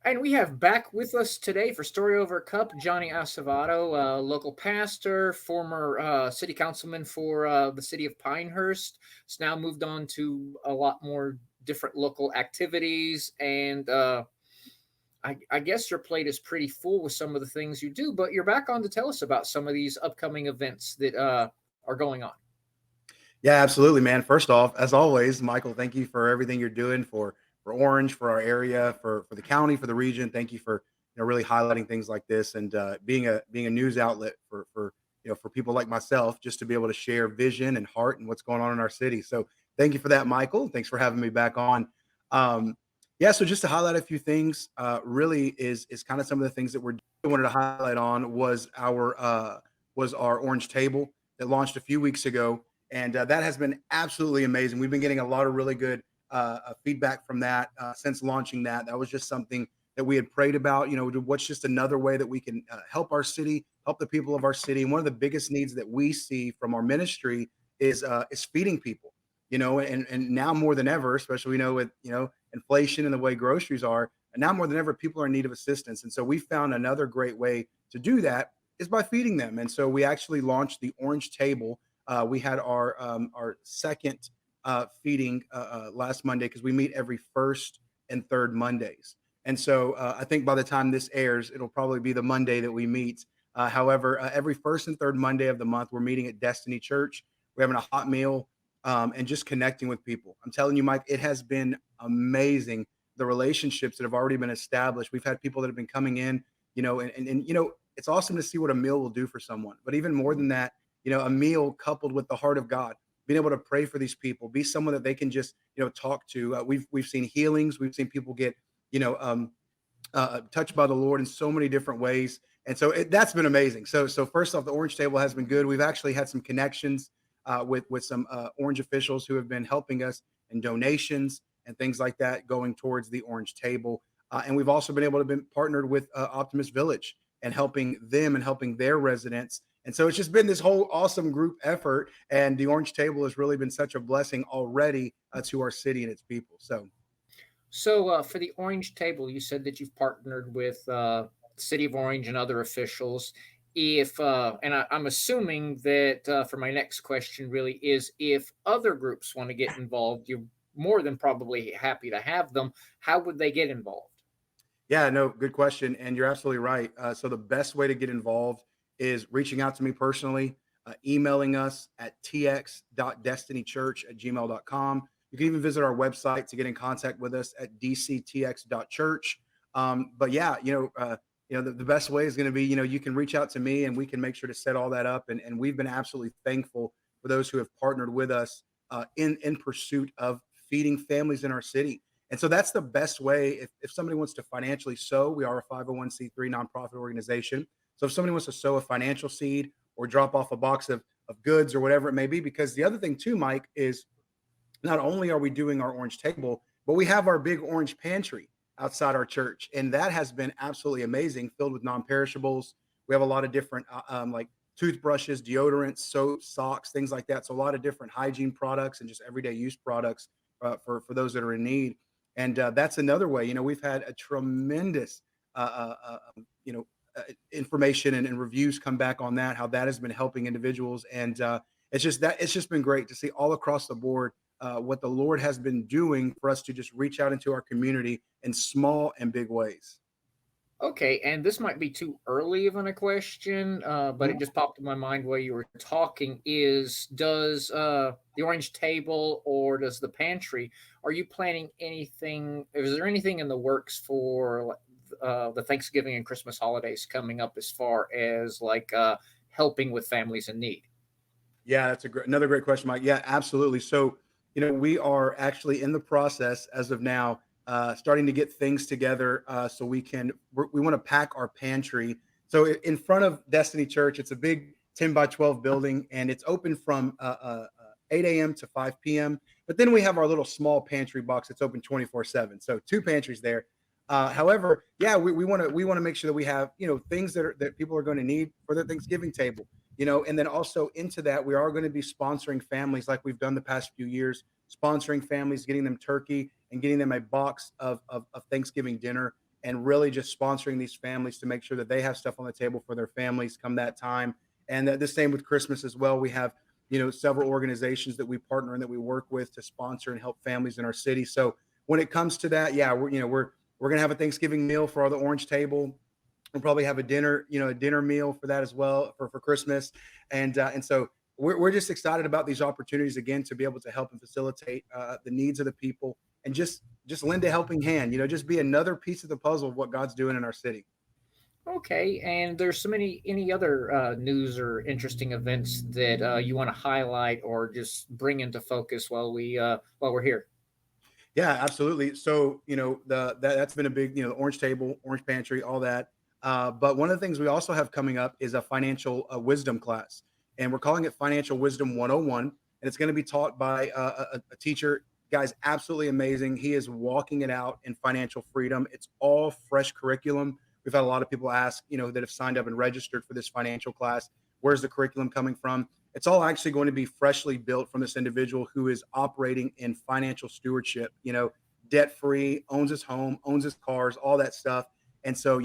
And we have back with us today for Story Over Cup, Johnny Asevedo, local pastor, former city councilman for the city of Pinehurst. Has now moved on to a lot more different local activities. And I guess your plate is pretty full with some of the things you do, but you're back on to tell us about some of these upcoming events that are going on. Yeah, absolutely, man. First off, as always, Michael, thank you for everything you're doing for Orange, for our area, for the county, for the region. Thank you for really highlighting things like this and being a news outlet for for people like myself, just to be able to share vision and heart and what's going on in our city. So thank you for that, Michael. Thanks for having me back on. Um, yeah, so just to highlight a few things, really is kind of some of the things that we're wanted to highlight on was our Orange Table that launched a few weeks ago, and that has been absolutely amazing. We've been getting a lot of really good feedback from that since launching that. That was just something that we had prayed about. What's just another way that we can help our city, help the people of our city. And one of the biggest needs that we see from our ministry is feeding people. And now more than ever, especially with inflation and the way groceries are, and now more than ever, people are in need of assistance. And so we found another great way to do that is by feeding them. And so we actually launched the Orange Table. We had our second feeding last Monday, because we meet every first and third Mondays. And so I think by the time this airs, it'll probably be the Monday that we meet. However, every first and third Monday of the month, we're meeting at Destiny Church. We're having a hot meal and just connecting with people. I'm telling you, Mike, it has been amazing, the relationships that have already been established. We've had people that have been coming in, and it's awesome to see what a meal will do for someone. But even more than that, a meal coupled with the heart of God, being able to pray for these people, be someone that they can just, talk to. We've seen healings. We've seen people get, you know, um, touched by the Lord in so many different ways. And so that's been amazing. So first off, the Orange Table has been good. We've actually had some connections with some Orange officials who have been helping us in donations and things like that going towards the Orange Table. And we've also been able to be partnered with Optimist Village and helping them and helping their residents. And so it's just been this whole awesome group effort. And the Orange Table has really been such a blessing already to our city and its people. So So, for the Orange Table, you said that you've partnered with City of Orange and other officials. If and I'm assuming that for my next question really is if other groups want to get involved, you're more than probably happy to have them. How would they get involved? yeah, no, good question. And you're absolutely right. So the best way to get involved is reaching out to me personally, emailing us at tx.destinychurch@gmail.com. You can even visit our website to get in contact with us at dctx.church. But yeah, the best way is going to be, you can reach out to me and we can make sure to set all that up. And we've been absolutely thankful for those who have partnered with us in pursuit of feeding families in our city. And so that's the best way. If somebody wants to financially sow, we are a 501c3 nonprofit organization. So if somebody wants to sow a financial seed or drop off a box of goods or whatever it may be, because the other thing too, Mike, is not only are we doing our Orange Table, but we have our big orange pantry outside our church. And that has been absolutely amazing, filled with non-perishables. We have a lot of different like toothbrushes, deodorants, soaps, socks, things like that. So a lot of different hygiene products and just everyday use products for those that are in need. And that's another way. We've had a tremendous, information and reviews come back on that, how that has been helping individuals. And it's just been great to see all across the board what the Lord has been doing for us to just reach out into our community in small and big ways. Okay, and this might be too early of a question, but it Mhm. just popped in my mind while you were talking. Does the Orange Table or does the pantry? Are you planning anything? Is there anything in the works for the Thanksgiving and Christmas holidays coming up, as far as helping with families in need? Yeah, that's another great question, Mike. Yeah, absolutely. So, we are actually in the process as of now, starting to get things together so we want to pack our pantry. So, in front of Destiny Church, it's a big 10 by 12 building, and it's open from 8 a.m. to 5 p.m. But then we have our little small pantry box that's open 24/7. So, two pantries there. However, yeah, we want to make sure that we have things that people are going to need for their Thanksgiving table. And then also into that, we are going to be sponsoring families like we've done the past few years, sponsoring families, getting them turkey and getting them a box of Thanksgiving dinner. and really just sponsoring these families to make sure that they have stuff on the table for their families come that time. And the same with Christmas as well. We have, several organizations that we partner and that we work with to sponsor and help families in our city. So when it comes to that, yeah, we're gonna have a Thanksgiving meal for all the Orange Table. We'll probably have a dinner, a dinner meal for that as well for Christmas, and so we're just excited about these opportunities again to be able to help and facilitate the needs of the people and just lend a helping hand. Just be another piece of the puzzle of what God's doing in our city. Okay, and there's so many any other news or interesting events that you want to highlight or just bring into focus while we're here. Yeah, absolutely. So, that's been a big, orange table, orange pantry, all that. But one of the things we also have coming up is a financial wisdom class, and we're calling it Financial Wisdom 101. And it's going to be taught by a teacher. Guy's absolutely amazing. He is walking it out in financial freedom. It's all fresh curriculum. We've had a lot of people ask, that have signed up and registered for this financial class. Where's the curriculum coming from? It's all actually going to be freshly built from this individual who is operating in financial stewardship, debt free, owns his home, owns his cars, all that stuff. And so,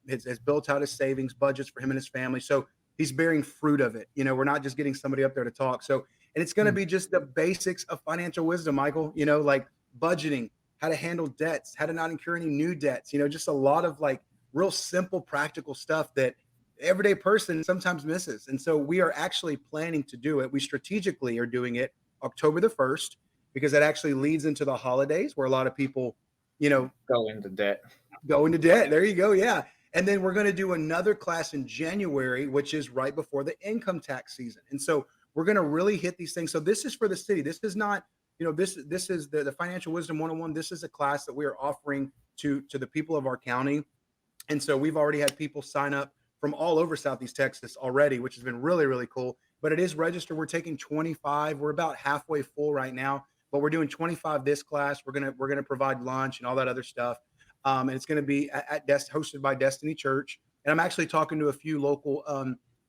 has built out his savings budgets for him and his family. So he's bearing fruit of it. We're not just getting somebody up there to talk. So, and it's going to Hmm. be just the basics of financial wisdom, Michael, like budgeting, how to handle debts, how to not incur any new debts, just a lot of like real simple, practical stuff that everyday person sometimes misses. And so we are actually planning to do it. We strategically are doing it October the 1st because that actually leads into the holidays where a lot of people, you know, Go into debt. go into debt. There you go. Yeah. And then we're going to do another class in January, which is right before the income tax season. And so we're going to really hit these things. So this is for the city. This is not, this is the Financial Wisdom 101. This is a class that we are offering to the people of our county. And so we've already had people sign up from all over Southeast Texas already, which has been really, really cool. But it is registered. We're taking 25. We're about halfway full right now, but we're doing 25 this class. We're gonna provide lunch and all that other stuff. And it's going to be hosted by Destiny Church. And I'm actually talking to a few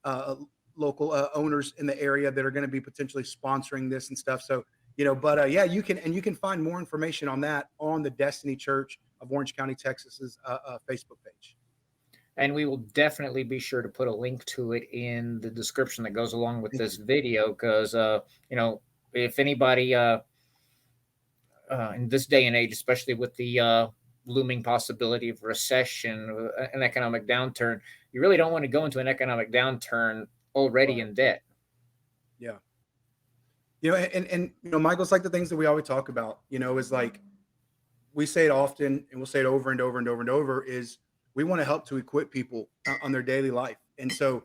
uh, local owners in the area that are going to be potentially sponsoring this and stuff. So but yeah, you can find more information on that on the Destiny Church of Orange County, Texas's Facebook page. And we will definitely be sure to put a link to it in the description that goes along with Thank this you. video because you know if anybody in this day and age, especially with the looming possibility of recession, an economic downturn, you really don't want to go into an economic downturn already Right. in debt. Yeah. And Michael, it's like the things that we always talk about. Is like we say it often, and we'll say it over and over and over and over. Is we want to help to equip people on their daily life. And so,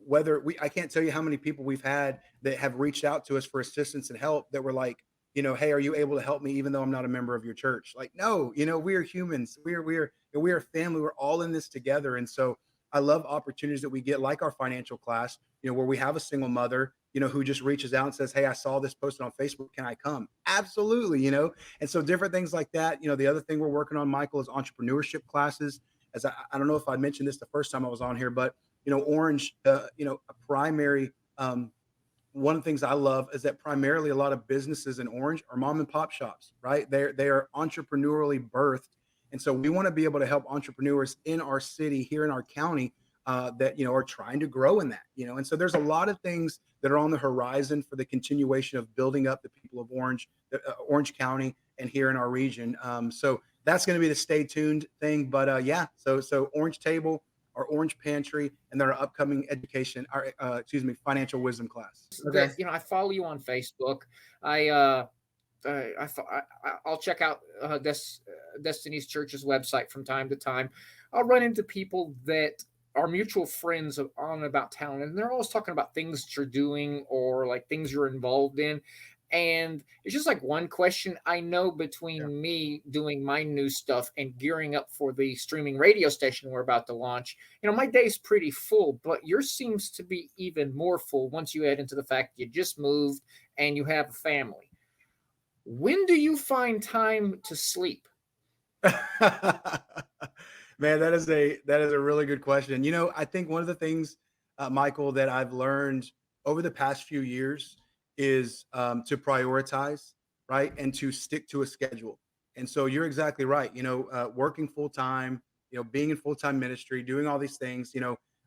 whether I can't tell you how many people we've had that have reached out to us for assistance and help that were like, hey, are you able to help me even though I'm not a member of your church? Like, no, we are humans. We are family. We're all in this together. And so I love opportunities that we get, like our financial class, where we have a single mother, who just reaches out and says, hey, I saw this posted on Facebook. Can I come? Absolutely. And so different things like that. The other thing we're working on, Michael, is entrepreneurship classes. As I don't know if I mentioned this the first time I was on here, but Orange, a primary one of the things I love is that primarily a lot of businesses in Orange are mom and pop shops, right? They are entrepreneurially birthed, and so we want to be able to help entrepreneurs in our city, here in our county, that are trying to grow in that. And so there's a lot of things that are on the horizon for the continuation of building up the people of Orange, Orange County, and here in our region. So that's going to be the stay tuned thing. But yeah, so Orange Table, our Orange Pantry, and then our upcoming education, our financial wisdom class. Okay. That I follow you on Facebook. I I'll check out Destiny's Church's website from time to time. I'll run into people that are mutual friends on about town, and they're always talking about things that you're doing or like things you're involved in. And it's just like one question I know Yeah. between me doing my new stuff and gearing up for the streaming radio station we're about to launch. My day's pretty full, but yours seems to be even more full once you add into the fact you just moved and you have a family. When do you find time to sleep? Man, that is a really good question. I think one of the things, Michael, that I've learned over the past few years is to prioritize, right, and to stick to a schedule. And so you're exactly right. Working full time, being in full time ministry, doing all these things.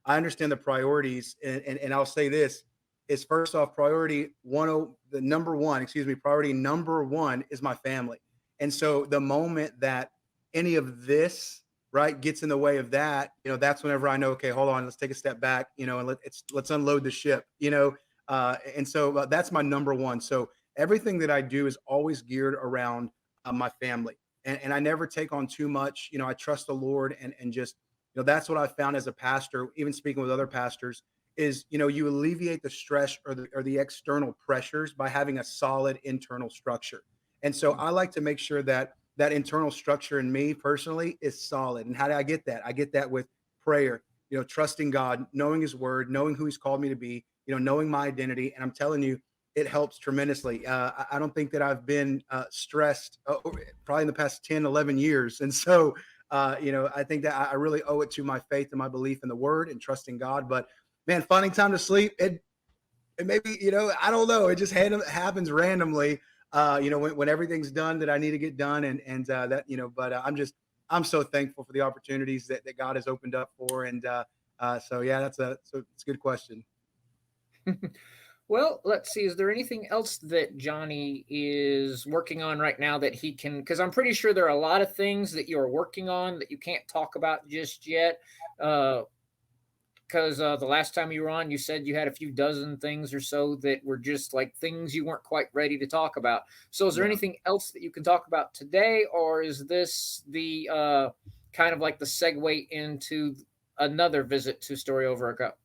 I understand the priorities, and I'll say this is first off, priority one, the number one, excuse me, priority number one is my family. And so the moment that any of this right gets in the way of that, that's whenever I know, okay, hold on, let's take a step back, and let's unload the ship, and so that's my number one. So everything that I do is always geared around my family. And I never take on too much. I trust the Lord, and just, that's what I found as a pastor, even speaking with other pastors, is, you alleviate the stress or the external pressures by having a solid internal structure. And so I like to make sure that that internal structure in me personally is solid. And how do I get that? I get that with prayer, trusting God, knowing his word, knowing who he's called me to be, knowing my identity. And I'm telling you, it helps tremendously. I don't think that I've been stressed probably in the past 10, 11 years. And so, I think that I really owe it to my faith and my belief in the word and trusting God. But man, finding time to sleep, it maybe, I don't know. It just happens randomly, when everything's done that I need to get done. And that, but I'm so thankful for the opportunities that God has opened up for. And so, yeah, it's a good question. Well, let's see. Is there anything else that Johnny is working on right now that he can? Because I'm pretty sure there are a lot of things that you're working on that you can't talk about just yet. Uh, because the last time you were on, you said you had a few dozen things or so that were just like things you weren't quite ready to talk about. So, is there Yeah. anything else that you can talk about today, or is this the kind of like the segue into another visit to Story Over a Cup?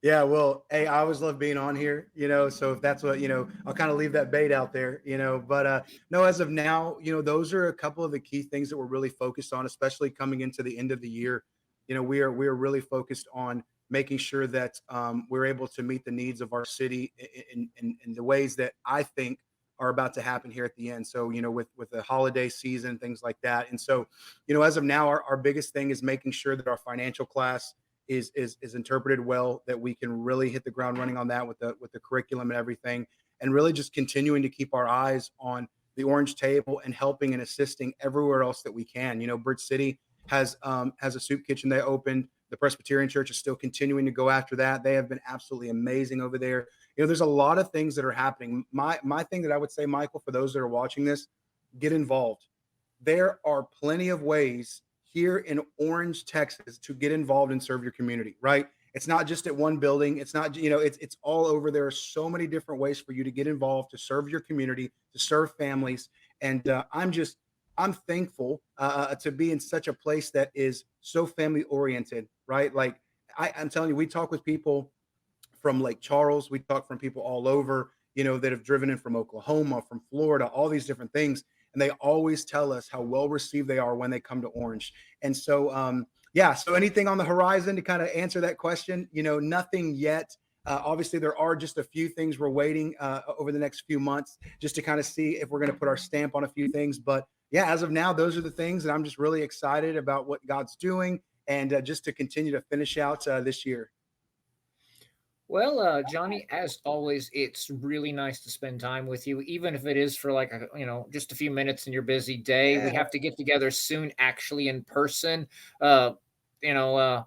Yeah, well, hey, I always love being on here, so if that's what, I'll kind of leave that bait out there, but no, as of now, those are a couple of the key things that we're really focused on, especially coming into the end of the year. We are really focused on making sure that we're able to meet the needs of our city in the ways that I think are about to happen here at the end. So, with the holiday season, things like that. And so, as of now, our biggest thing is making sure that our financial class is interpreted well, that we can really hit the ground running on that with the curriculum and everything, and really just continuing to keep our eyes on the orange table and helping and assisting everywhere else that we can. Bridge City has a soup kitchen they opened. The Presbyterian Church is still continuing to go after that. They have been absolutely amazing over there. There's a lot of things that are happening. My thing that I would say, Michael, for those that are watching this, get involved. There are plenty of ways here in Orange, Texas, to get involved and serve your community, right? It's not just at one building. It's not, it's all over. There are so many different ways for you to get involved, to serve your community, to serve families. And I'm thankful to be in such a place that is so family oriented, right? Like I'm telling you, we talk with people from Lake Charles. We talk from people all over, that have driven in from Oklahoma, from Florida, all these different things. And they always tell us how well received they are when they come to Orange. And so, yeah, so anything on the horizon to kind of answer that question, nothing yet. Obviously, there are just a few things we're waiting over the next few months just to kind of see if we're going to put our stamp on a few things. But yeah, as of now, those are the things. And I'm just really excited about what God's doing, and just to continue to finish out this year. Well, Johnny, as always, it's really nice to spend time with you, even if it is for like just a few minutes in your busy day. We Yeah. have to get together soon, actually in person. Uh, you know, uh,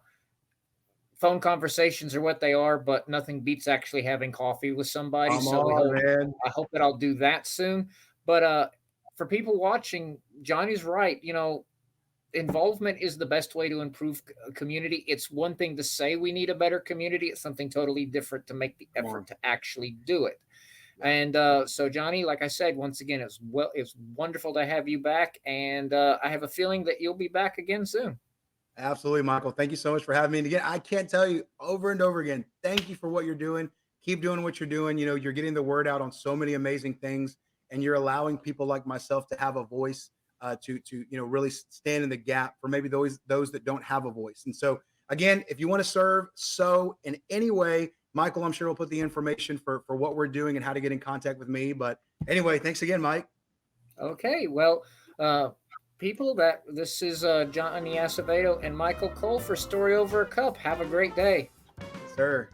Phone conversations are what they are, but nothing beats actually having coffee with somebody. Come So on, man. I hope that I'll do that soon. But for people watching, Johnny's right. Involvement is the best way to improve community. It's one thing to say we need a better community. It's something totally different to make the Come effort on. to actually do it. Yeah. And so, Johnny, like I said, once again, it's wonderful to have you back, and I have a feeling that you'll be back again soon. Absolutely, Michael. Thank you so much for having me. And again, I can't tell you over and over again, thank you for what you're doing. Keep doing what you're doing. You're getting the word out on so many amazing things, and you're allowing people like myself to have a voice, to really stand in the gap for maybe those that don't have a voice. And so, again, if you want to serve, so in any way, Michael, I'm sure will put the information for what we're doing and how to get in contact with me. But anyway, thanks again, Mike. Okay, well, uh, people, that this is Johnny Asevedo and Michael Cole for Story Over a Cup. Have a great day. Yes, sir.